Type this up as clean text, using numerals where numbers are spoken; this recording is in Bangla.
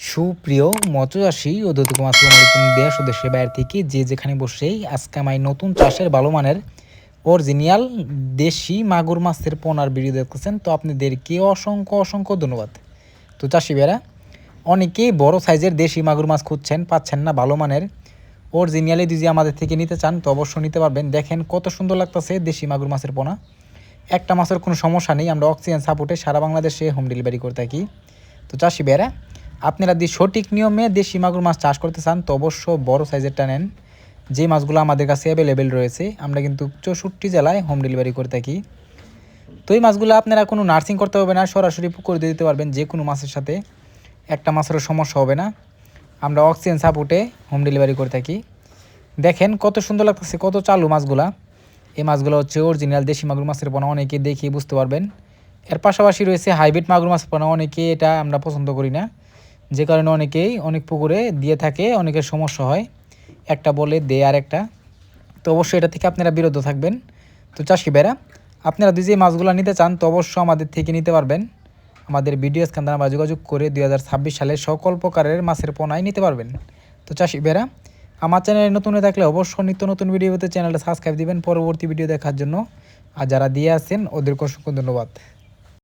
সুপ্রিয় মৎস্যচাষী ও দর্শক, আসসালামু আলাইকুম। দেশ ও দেশের বাইরে থেকে যে যেখানে বসেই আজকে আমি নতুন চাষের ভালো মানের অরিজিনাল দেশি মাগুর মাছের পোনার ভিডিও দেখতেছেন, তো আপনাদেরকে অসংখ্য অসংখ্য ধন্যবাদ। তো চাষি ভাইরা, অনেকেই বড় সাইজের দেশি মাগুর মাছ খুঁজছেন, পাচ্ছেন না। ভালো মানের অরিজিনালি যদি আমাদের থেকে নিতে চান তো অবশ্যই নিতে পারবেন। দেখেন কত সুন্দর লাগতেছে দেশি মাগুর মাছের পোনা। একটা মাছের কোনো সমস্যা নেই, আমরা অক্সিজেন সাপোর্টে সারা বাংলাদেশে হোম ডেলিভারি করে থাকি। তো চাষি ভাইরা, আপনারা যদি সঠিক নিয়মে দেশি মাগুর মাছ চাষ করতে চান তো অবশ্য বড় সাইজেরটা নেন। যে মাছগুলো আমাদের কাছে অ্যাভেলেবেল রয়েছে, আমরা কিন্তু 64 জেলায় হোম ডেলিভারি করে থাকি। তো এই মাছগুলো আপনারা কোনো নার্সিং করতে হবে না, সরাসরি পুকুর দিয়ে দিতে পারবেন যে কোনো মাছের সাথে। একটা মাছেরও সমস্যা হবে না। আমরা অক্সিজেন সাপোর্টে হোম ডেলিভারি করে থাকি। দেখেন কত সুন্দর লাগতেছে, কত চালু মাছগুলা। এই মাছগুলো হচ্ছে অরিজিনাল দেশি মাগুর মাছের পোনা, অনেকে দেখে বুঝতে পারবেন। এর পাশাপাশি রয়েছে হাইব্রিড মাগুর মাছের পোনা, অনেকে এটা আমরা পছন্দ করি না, যে কারণে অনেকেই অনেক পুকুরে দিয়ে থাকে, অনেকের সমস্যা হয়, একটা বলে দেয় আর একটা। তো অবশ্যই এটা থেকে আপনারা বিরত থাকবেন। তো চাষি ভাইরা, আপনারা যদি এই মাছগুলো নিতে চান তো অবশ্যই আমাদের থেকে নিতে পারবেন। আমাদের ভিডিও স্ক্যান নাম্বার যোগাযোগ করে 2026 সালে সকল প্রকারের মাছের পোনাই নিতে পারবেন। তো চাষি ভাইরা, আমার চ্যানেলে নতুন হয়ে থাকলে অবশ্যই নিত্য নতুন ভিডিও পেতে চ্যানেলটা সাবস্ক্রাইব দিবেন পরবর্তী ভিডিও দেখার জন্য। আর যারা দিয়ে আসছেন ওদেরকে অসংখ্য ধন্যবাদ।